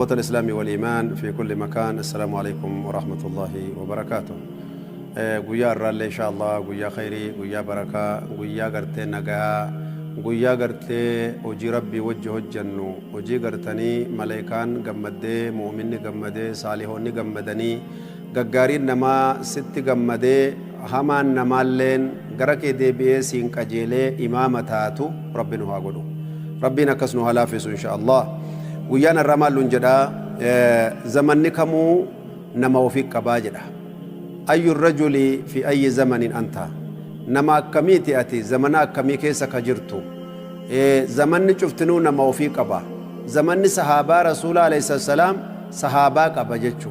إخوة الإسلام والإيمان في كل مكان، السلام عليكم ورحمة الله وبركاته. قويا الرالي إن شاء الله، قويا خيري، قويا بركة، قويا قرتي نقا، قويا قرتي وجي ربي وجه الجنة، وجي قرتني ملايكان قمدي، مؤمني قمدي، صالحوني قمدني، ققارين نما ست قمدي، همان نمالين قركي دي بيسين كجيلي إمامتاتو ربنا هو قدو ربنا كسنو هلافس إن شاء الله. ويانا الرمال لنجدا زمن كمو نما وفيك كباجدا أي الرجل في أي زمن أنت نما كميتي أتي زمنا كمي كيسا كجرتو زمن شفتنو نما وفيك كبا زمن صحابة رسول الله عليه السلام صحابة كبا جتشو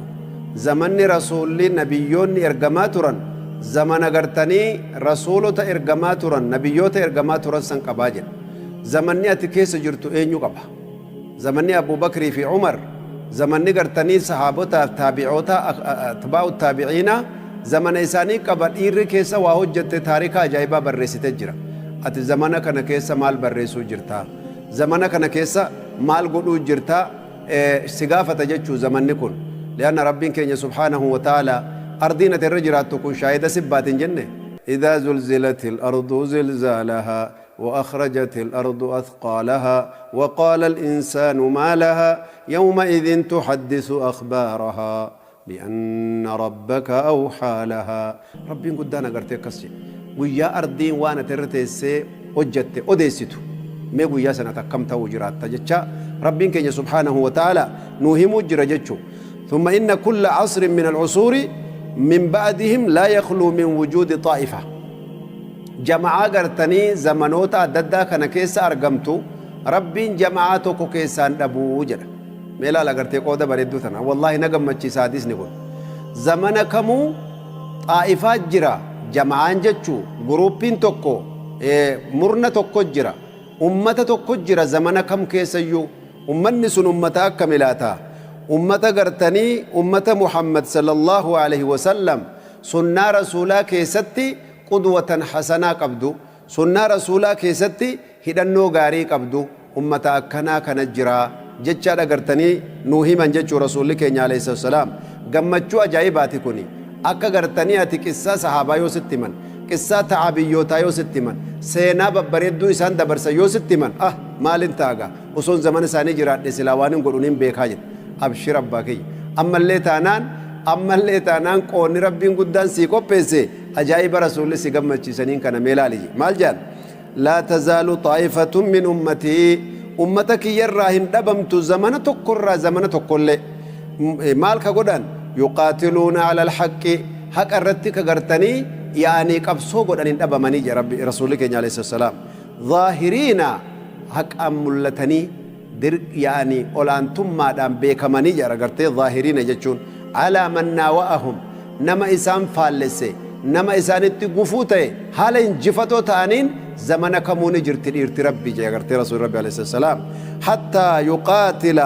زمن رسول نبيون إرقاماتورا زمن أغرتني رسولة إرقاماتورا نبيوت إرقاماتورا سن كباجد زمن أتي كيسا جرتو إنيو كبا زمني أبو بكر في عمر زمني قرتني صحابته تابعوتا أتباع التابعين زمن إساني قبل كيسا وهجت تاريخا جايبا برسي تجرا أت زمانا كان كيسا مال برسو جرتا زمانا كان كيسا مال قلو جرتا سقافة جتشو زمني كن لأن ربين كين سبحانه وتعالى أرضين الرجرات تكون شاهدة سبات جنة إذا زلزلت الأرض زلزالها وأخرجت الأرض أثقالها وقال الإنسان ما لها يومئذ تحدث أخبارها بأن ربك أوحى لها ربين قدانا قرتي كسي ويا أرضين وانا ترتيسي وجدت أديستو مي ويا سنة كم توجرات تجتشا ربين كي سبحانه وتعالى نوهم جرجتشو ثم إن كل عصر من العصور من بعدهم لا يخلو من وجود طائفة جماعة قرتني زمنوتا ددا كان كيسا أرقمتو ربين جماعاتو كيسان أبو وجد ميلا لقرتي قودة بريدو ثنا والله نقم مچي سادس نقول زمن كمو طائفات جرا جماعان جتشو گروپين توكو مرنا توكو جرا أمة توكو جرا زمن كم كيسا يو أمني سن أمتا كملاتا أمة قرتني أمة محمد صلى الله عليه وسلم سنة رسولا كيستي قدوة حسنة قبدو سنة رسولا كيستي هدنو غاري قبدو أمتا أكنا كنجرا جتشا دقرتني نوهي من جتشو رسول كينيا عليه السلام قمتشو أجايباتي كوني أكا قرتني أتي قصة صحابة يو ستمن قصة تعابيوتا يو ستمن سينا ببردو إسان دبرسا يو ستمن مالين تاغا وصون زمن ساني جرات سلاوانين قرونين بيكاجت أبشر أباكي أما اللي تانان قوني ربين قدان سيكو بيسي أجايب رسول سيقمتشي سنين كان ميلالي مالجان لا تزال طائفة من أمتي أمتك يراهن دبمت زمن تقر زمن تقل مالك قدان يقاتلون على الحق حق الرتك قرتني يعني قبصو قدان دبمني يا ربي رسولك عليه السلام ظاهرين حق أملتني در يعني أولانتم ما دام بيكمني يا رقرتي ظاهرين جتشون على من ناوأهم نما إسان فالسي نما إسان اتقفوته حالا انجفتو تانين زمن كمون جرت ربي جاء رسول ربي عليه السلام حتى يقاتل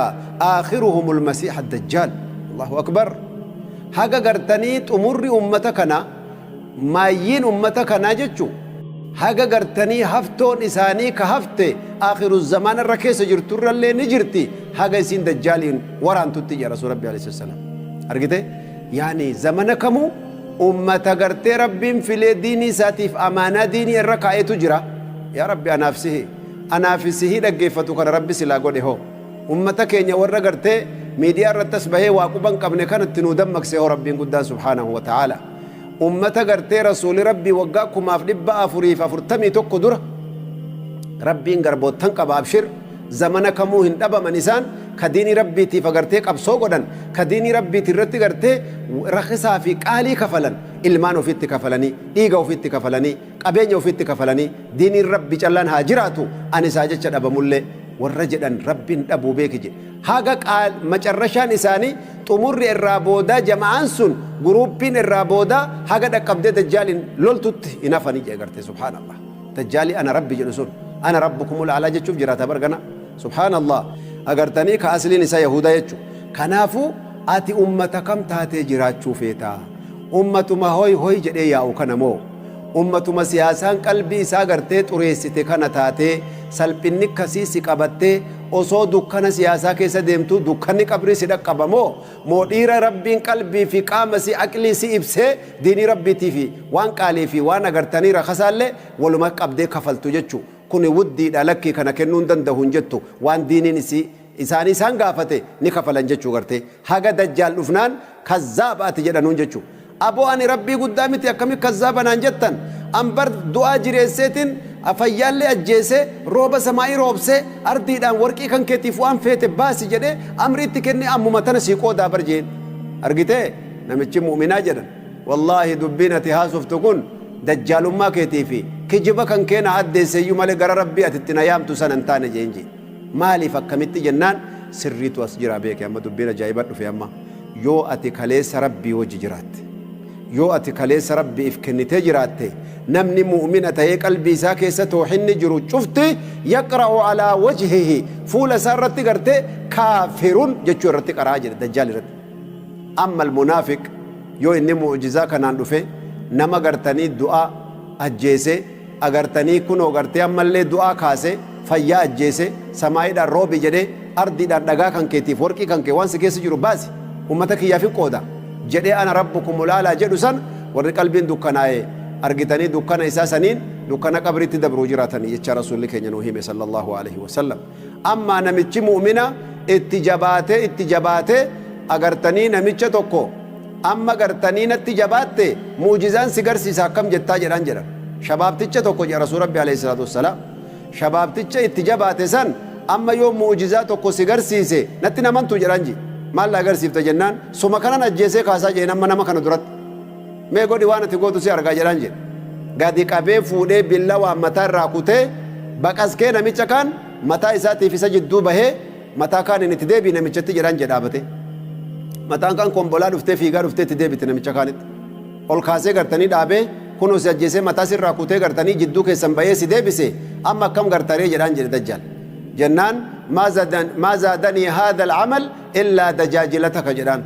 آخرهم المسيح الدجال الله أكبر حقا قرتني أمر أمتكنا مايين أمتكنا جتشو حقا قرتني هفتون إساني كهفته آخر الزمان الركيس جرتور اللي نجرتي حقا إسين دجالين وران تتجي رسول ربي عليه السلام أرجته يعني زمن كمو أمة قرتي ربين في ديني ساتيف أمانة ديني الركعة تجرى يا ربي أنا في سهي لقيفتو كان ربي سلا قولي هو أمتك إن يورا قرتي ميديا رتسبه واقبان قبل كانت تنودمك سيهو ربين قدان سبحانه وتعالى أمة قرتي رسول ربي وقاكم أفرب أفريف أفرتمي توكو درة ربين قربوت تنقب أبشر زمن كمو هندبا منسان كديني ربي تفقرتك أبسو قدن كديني ربي ترتي قرتي رخصا في قالي كفلن إلمان وفيت كفلني إيغا وفيت كفلني قبين وفيت كفلني ديني ربي جلان هاجراتو أني ساجد شد مولي والرجلن ربي أبو بيكي هاقا قال مجرشان إساني تمر الرابودا جمعان سن جروبين الرابودا هاقا دا قبدي دجال لولتوت إنافني جاقرتي سبحان الله دجالي أنا ربي جلسون أنا ربكم الأعلى جتشوف جراتا برغنا سبحان الله أغرتني كأصلي نساء يهودا يجو كنافو آتي أمة كم تاتي جراتشو فيتا أمة ما هوي جدي ياو كنمو أمة ما سياسان قلبي ساغرتي تريستي كانتاتي سلبني كسيسي قبتي osoo dukkana siyaasaa keessa deemtu dukkanni qabrii si dhaqqabamoo moo dhiira rabbiin qalbii fi qaama si aqlii si ibsee diinii rabbiitii fi waan qaalii fi waan agartanii rakasaallee waluma qabdee kafaltu jechuu kuni wuddiidha lakkii kana kennuu hin danda'u hin jettu waan diiniin isaan gaafate ni kafalan jechuu garte haga dajjaal dhufnaan kazzaabati jedhanuun jechuu aboo ani rabbii guddaa miti akkami kazzaabanaan jettan ambar du'aa jireesseetiin afayyaallee ajjeese rooba samaa'ii roobse ardiidhaan warqii kan keetiif waan feete baasi jedhe amriitti kenne ammuma tana sii qoodaa barjeen argite namichi mu'minaa jedhan wallaahi dubbiin ati haasoftu kun dajjaalummaa keetii fi kijiba kan keena addeesseeyyuu malee gara rabbii atitti na yaamtu sana hin taane jeenji maaliif akkamitti jennaan sirriitu as jira beeke amma dubbiin ajaa'iba dhufe amma yoo ati kaleessa rabbii wajji jiraatte yoo ati kaleessa rabbiif kennitee jiraatte namni mu'mina ta'ee qalbii isaa keessa toohinni jiru cufti yaqra'u alaa wajhihi fuula isaa irratti gartee kaafirun jechuu irratti qaraa jedhe dajjaal irratti amma almunaafiq yoo inni mu'jizaa kanaan dhufe nama gartanii du'aa ajjeese agartanii kunoo gartee ammallee du'aa kaase fayyaa ajjeese samaa'iidhaan roobi jedhee ardiidhaan dhagaa kan keetiif warqii kan kee waan si keessa jiru baasi ummata kiyyaaf qooda jedhee ana rabbukum laalaa jedhu san warri qalbiin dukkanaa'e argitanii dukkana isaa saniin dukkana qabriitti dabruu jiraatanii jecha rasuulli keenya nuu hime sallallahu alaihi wasallam amma namichi mu'mina itti jabaatee agartanii namicha tokko amma gartanii natti jabaatte muujizaan si garsiisa akkam jettaa jedhan shabaabticha tokko jedha rasuul rabbi alayhi salaatu wassalaam shabaabticha itti jabaate san amma yoo muujizaa tokko si garsiise natti namantu jedhan maal la agarsiifta jennaan suma kanan ajjeesee kaasaa jeen amma nama kana duratti mee godhi waan ati gootu si argaa jedhan jedhe gadi qabee fuudhee billa waan mataa irraa kutee baqaskee namicha kaan mataa isaatiif isa jidduu bahee mataa kaan inni itti deebii namichatti jedhan jedhaabate mataan kaan kombolaa dhuftee fiigaa dhuftee itti deebite namicha kaanitti ol kaasee gartanii dhaabee kunoo si ajjeesee mataa sirraa kutee gartanii jidduu keessan bahee si deebise amma akkam gartaree jedhan jedhe dajjaal jennaan ما زادني هذا العمل إلا دجاجلتك جدان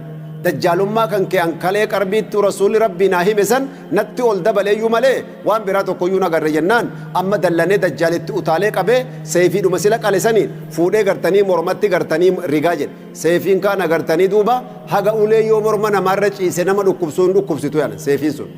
دجالما كان كان كلي قربيت رسول ربي ناهي سن نتي ول دبل ايو ملي وان براتو كويونا غر جنان اما دلني دجالت اوتالي قبه سيفي دو مسلك على سنين فودي غرتني مرمتي غرتني ريغاجن سيفين كان غرتني دوبا حاجه اولي يوم مرمنا مارچ سنما دكبسون دكبسيتو يعني سيفين سن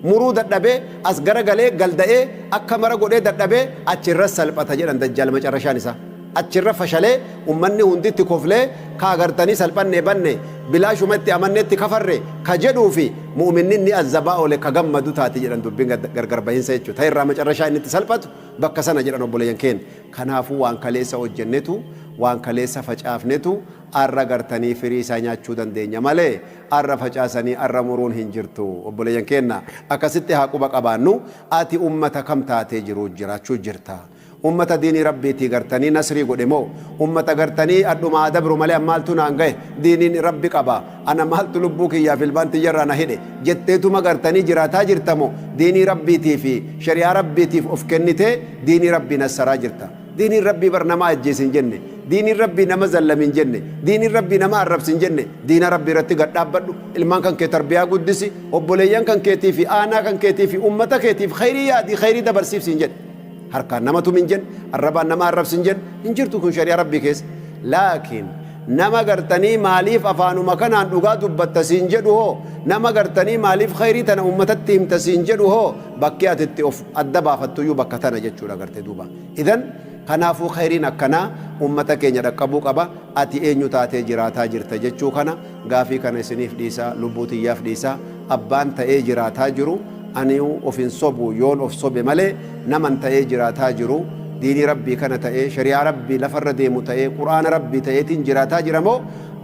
مرو ددبه اسغر غلي غلدئ اكمر غودي ددبه اچرس سلپتا جدان دجال مچرشانيسا achirra fashalee ummanni hunditti koflee ka agartanii salphanne banne bilaashumatti amannetti kafarre ka jedhuu fi mu'minni ni azzabaa ole ka gammadu taati jedhan dubbiin gargar bahinsa jechuudha ta'e irraa macarrashaa inni itti salphatu bakka sana jedhan obboleeyyan keenya kanaafuu waan kaleessa hojjennetu waan kaleessa facaafnetu arra gartanii firii isaa nyaachuu dandeenya malee arra facaasanii arra muruun hin jirtu obboleeyyan keenya akkasitti haa quba qabaannu ati ummata kam taatee jiraachuu jirta ummata diini rabbiiti gartanii nasrii godhe moo ummata gartanii adduma adabru malee maaltu naan gahe diiniin rabbi qaba ana maaltu lubbuu kiyyaaf ilmaan tiyyarraa na hidhe jetteetuma gartanii jiraataa jirtamo diinii rabbiitii fi shari'aa rabbiitiif of kennitee diinii rabbii nassaraa jirta diiniin rabbii bar nama ajjeesin jenne diiniin rabbii nama zallamin jenne diiniin rabbii nama arrabsin jenne diina rabbii irratti gadhaabbadhu ilmaan kan kee tarbiyaa guddisi obboleeyyan kan keetii fi aanaa kan keetii fi ummata keetiif khayrii yaadii khayrii dabarsiifsin jedhe harkaan namatu min jen arrabaan nama arrabsin jen hin jirtu kun shari'a rabbii keessa laakiin nama gartanii maaliif afaanuma kanaan dhugaa dubbatta siin jedhu hoo nama gartanii maaliif khayrii tana ummatatti himta siin jedhu hoo bakkee atitti of adda baafattuyyuu bakka tana jechuudha gartee duuba idan kanaafuu khayriin akkanaa ummata keenya dhaqqabuu qaba ati eenyu taatee jiraataa jirta jechuu kana gaafii kana isiniif dhiisaa lubbuu tiyyaaf dhiisaa abbaan ta'ee jiraataa jiru ani ofin sobu yoon of sobe malee naman ta'ee jiraataa jiru diini rabbii kana ta'ee shari'aa rabbii lafarra deemu ta'ee quraana rabbii ta'eetiin jiraataa jiramoo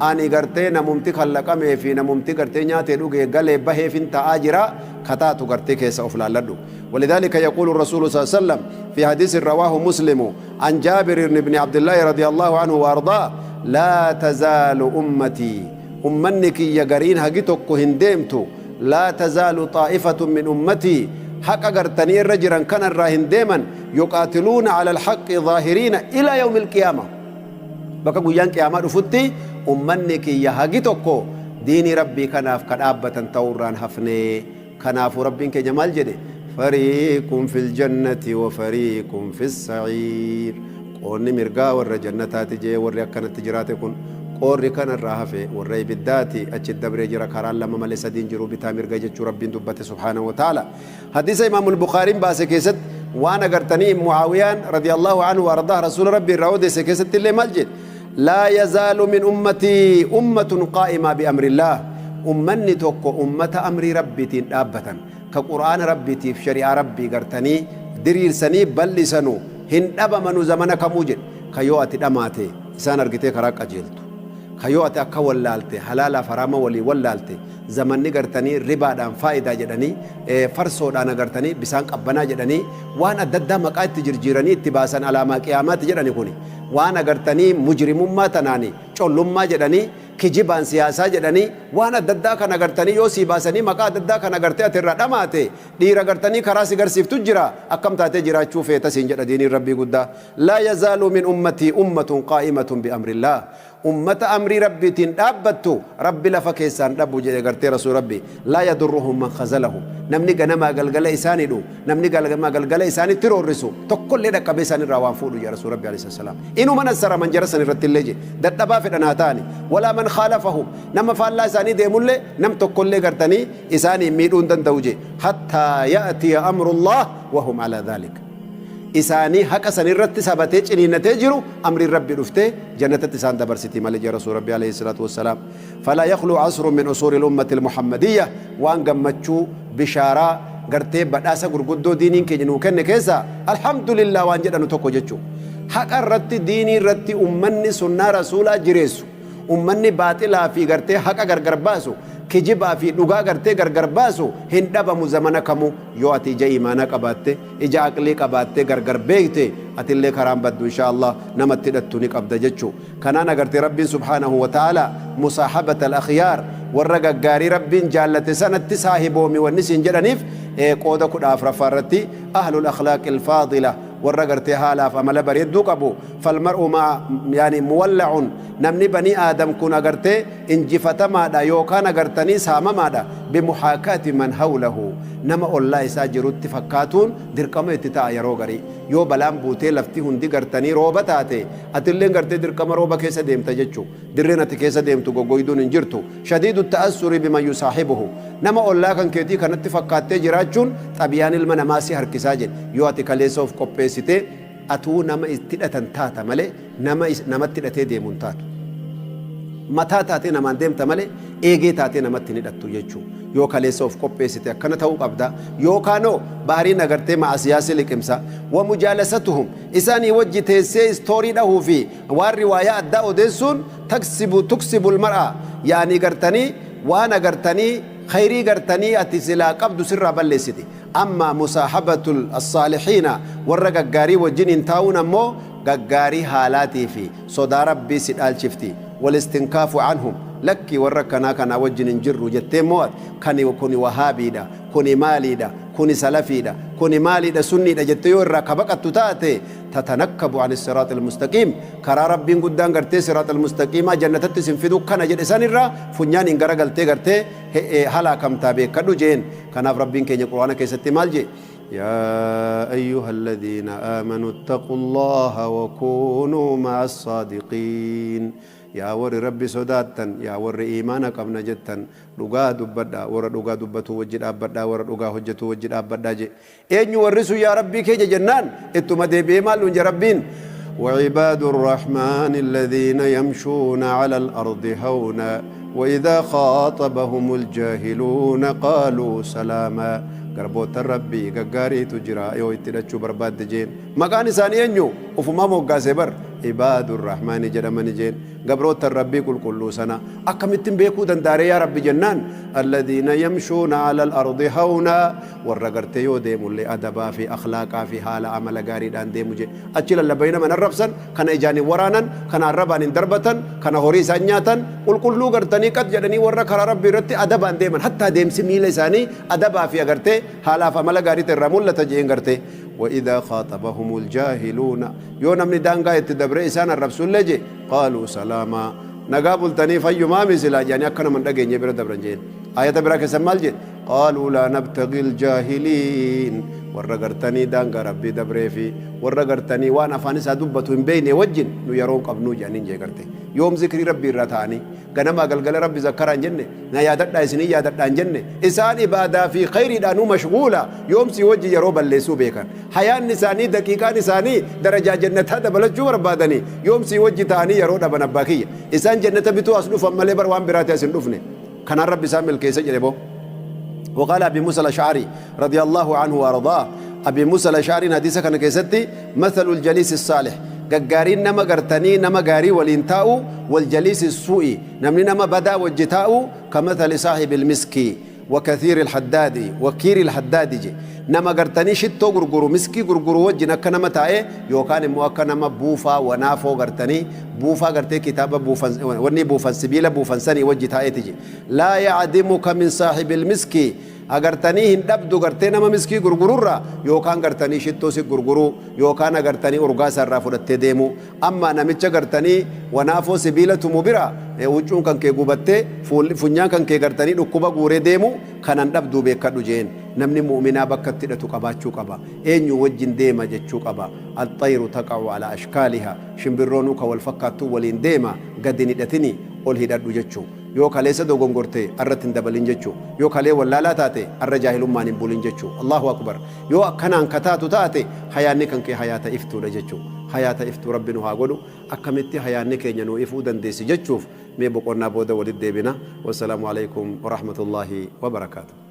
ani gartee namumti kallaqamee fi namumti gartee nyaatee dhugee galee baheefin ta'aa jira kataatu gartee keessa of laalladhu ولذلك يقول الرسول صلى الله عليه وسلم في حديث رواه مسلم عن جابر بن عبد الله رضي الله عنه وارضاه لا تزال أمتي يقرين هجتك هندمتو لا تزال طائفة من أمتي حق قرتني الرجل كان الراهن ديما يقاتلون على الحق ظاهرين إلى يوم القيامة بقى قيان قيامة رفتي أمنك يهاجتك ديني ربي كناف كنابة توران حفني كناف ربي كجمال جدي فريق في الجنة وفريق في السعير qoonni mirgaa warra jannataati jee warri akkanatti jiraate kun qoorri kanarraa hafe warra ibiddaati achi dabree jira karaan lama malee sadiin jiru bitaa mirga jechuu rabbiin dubbate subhaanahu wa ta'ala hadiisa imaamul bukaariin baase keessatti waan agartanii mucaawiyaan radiyallahu anhu wardaa rasuula rabbii irraa odeesse keessatti illee maal jedhe laa yazaalu min ummatii ummatun qaa'imaa biamrillah ummanni tokko ummata amrii rabbiitiin dhaabbatan ka qur'aana rabbiitiif shari'aa rabbii gartanii diriirsanii bal'isanu hin dhabamanu zamana kamuu jedhe ka yoo ati dhamaate isaan argitee karaa qajeeltu ka yoo ati akka wallaalte halaalaaf haraama walii wallaalte zamanni gartanii ribaadhaan faayidaa jedhanii farsoodhaan agartanii bisaan qabbanaa jedhanii waan adda addaa maqaa itti jirjiiranii itti baasan alaamaa qiyaamaati jedhani kuni waan agartanii mujrimummaa tanaani collummaa jedhanii kijibaan siyaasaa jedhanii waan adda addaa kan agartanii yoo sii baasanii maqaa adda addaa kan agartee ati irraa dhamaate dhiira agartanii karaa si garsiiftu jira akkam taatee jiraachuu feeta siin jedha diiniin rabbii guddaa laa yazaalu min ummatii ummatun qaa'imatun biamrillah ummata amrii rabbiitiin dhaabbattu rabbi lafa keessaan dhabu jedhe gartee rasuul rabbi laa yadurruhum man khazalahu namni ganamaa galgala isaanii dhu namni ganamaa galgala isaanitti roorrisu tokkollee dhaqqabee isaan irraa waan fuudhu jedhe rasuul rabbi alayhi salaam inuma nassara man jara san irratti illee jedhe dadhabaa fedhan haa ta'ani walaa man khaalafahum nama faallaa isaanii deemullee nam tokkollee gartanii isaanii miidhuu hin danda'u jedhe hattaa ya'tiya amrullah wahum ala dhaalika isaanii haqa san irratti sabatee ciniinatee jiru amri rabbi dhuftee jannatatti isaan dabarsiti malee jee rasuul rabbi alayhi salaatu wassalaam falaa yakhlu asru min usuri al-ummati al-muhammadiyya waan gammachuu bishaaraa gartee badhaasa gurguddoo diiniin keenya nuu kenne keessa alhamdulillah waan jedhanu tokko jechuu haqa irratti diinii irratti ummanni sunnaa rasuulaa jireessu ummanni baaxilaa fi gartee haqa gargar baasu kijibaa fi dhugaa gartee gargar baasu hin dhabamu zamana kamu yoo ati ija imaanaa qabaatte ija aqlii qabaatte gargar beekte atillee karaan baddu insha Allah namatti hidhattu ni qabda jechuu kanaan agartee rabbiin subhaanahu wa ta'ala musaahabata al-akhyaar warra gaggaarii rabbiin jaallate sanatti saahiboomi wanni siin jedhaniif qooda 14 irratti ahlul akhlaaqi al-faadila warra gartee haalaaf amala bareedduu qabu falmar'u ma yani muwalla'un namni bani aadam kun agartee injifatamaadha yookaan agartanii saamamaadha bimuhaakaati man hawlahu nama ollaa isaa jirutti fakkaatuun dirqama itti ta'a yeroo garii yoo balaan buutee lafti hundi gartanii rooba taate atillee gartee dirqama rooba keessa deemta jechuu dirreen ati keessa deemtu goggoyduun hin jirtu shadiidu ta'assuri biman yusaahibuhu nama ollaa kan keetii kanatti fakkaattee jiraachuun xabiyaan ilma namaa si harkisaa jedhe yoo ati kaleessa of qopheessite atuu nama itti hidhatan taata malee namatti hidhatee deemuun taatu mataa taatee namaan deemta malee eegee taatee namatti hin hidhattu jechuu yoo kaleessa of qopheessite akkana ta'uu qabda yookaanoo baariin agartee ma'asiyaasi liqimsa wa mujaalasatuhum isaanii wajji teessee istoorii dhahuu fi waan riwaayaa addaa odeessuun tuksibul mar'a yaanii gartanii waan agartanii khayrii gartanii ati silaa qabdu sirraa balleessiti amma musaahabatul as-saalihiina warra gaggaarii wajjin hin taa'uun ammoo gaggaarii haalaatii fi sodaa rabbii si dhaalchifti walistinkaafu anhum lakki warra kanaa wajjin hin jirru jettee mo'at kuni wahaabiidha kuni maaliidha kuni salafiidha kuni maaliidha sunniidha jettee yoo irraa kabaqattu taate tatanakkabu an siraat almustaqiim karaa rabbiin guddaan gartee siraat almustaqiimaa jannatatti sin fidu kana jedhe san irraa funyaan hin garagaltee gartee halaakamtaa beekadhu jeen kanaaf rabbiin keenya qur'aana keessatti maal jee يا أيها الذين آمنوا اتقوا الله وكونوا مع الصادقين يا ور ربي صداتا يا ور إيمانك قبنا جتا لغا دبدا ور لغا دبتو وجد أبدا ور لغا حجتو وجد أبدا جي إن يورسوا يا ربي كي جنان إتما دي بيمال ونجا ربين وعباد الرحمن الذين يمشون على الأرض هونا وإذا خاطبهم الجاهلون قالوا سلاما garboota rabbii gaggaariitu jira yoo itti hidhachuu barbaadde jeen maqaan isaanii eenyu ufumaa moggaasee bar ibaadu rahmaanii jedhamani jeen gabroota rabbii qulqulluu sana akkamittiin beekuu dandaare yaa rabbi jennaan alladhiina yamshuuna ala al-ardi hawna warra gartee yoo deemullee adabaa fi akhlaaqaa fi haala amala gaariidhaan deemu jee achi lallabayna man arrabsan kana ijaaniin waraanan kana arrabaan hin darbatan kana horii isaan nyaatan qulqulluu gartanii qad jedhanii warra karaa rabbii irratti adabaan deeman hattaa deemsi miila isaanii adabaa fi agartee حالا فملا غاريت الرمولة تجين غرتي وإذا خاطبهم الجاهلون يوم من دانغا يتدبر إسان الرسول لجي قالوا سلاما نقابل تني فيو ما مثل يعني أكنا من دقين يبرد دبرنجين آية برا كسمال جي قالوا لا نبتغي الجاهلين warra gartanii daangaa rabbii dabree fi warra gartanii waan afaan isaa dubbatu hin beekne wajjin nu yeroon qabnuu jedhaniin jee garte yoom zikrii rabbii irra ta'anii ganama galgala rabbi zakkaraan jenne na yaadadhaa isinii yaadadhaan jenne isaan ibaadaa fi khayriidhaanuu mashguula yoom si wajji yeroo balleessuu beekan hayaan isaanii daqiiqaan isaanii darajaa jannataa dabalachuu barbaadanii yoom si wajji ta'anii yeroo dhaban abbaa kiyya isaan jannata bituu as dhufan malee bar waan biraati as hin dhufne kanaan rabbi isaan milkeessa jedhe boo وقال أبي موسى الأشعري رضي الله عنه وأرضاه أبي موسى الأشعري حديث كان كيستي مثل الجليس الصالح قارين نما قرتني نما قاري والإنتاء والجليس السوء نمني نما بدا وجتاء كمثل صاحب المسكي وكثير الحداد وكير الحداد جي نما قرتني شتو غرغرو مسكي غرغرو وجنا كنما تاي يوكان موكنا ما بوفا ونافو قرتني بوفا قرتي كتاب بوفن وني بوفن سبيله بوفن سني وجتاء تجي لا يعدمك من صاحب المسكي agartanii hin dhabdu gartee nama miskii gurgururra yookaan gartanii shittoo si gurguru yookaan agartanii urgaa sarraa fudhattee deemu amma namicha gartanii wanaafoo sibiila tumu bira wuccuun kan kee gubattee funyaan kan kee gartanii dhukkuba guuree deemu kanan dhabduu beekadhu jeen namni mu'minaa bakkatti hidhatu qabaachuu qaba eenyu wajjin deema jechuu qaba alxayru taqa'u ala ashkaaliha shimbirroonuu ka wal fakkaattuu waliin deema gadi hidhatini ol hidhadhu jechuu yoo kaleessa dogongorte arratti hin dabalin jechuu yoo kalee wallaalaa taate arra jaahilummaan hin bulin jechuu Allahu akbar yoo akkanaan kataatu taate hayaanni kan kee hayaata iftuudha jechuu hayaata iftuu rabbi nu haa godhu akkamitti hayaanni keenya nu ifuu dandeessi jechuuf mee boqonnaa booda walitti deebina wassalaamu alaikum wa rahmatullahi wa barakaatuh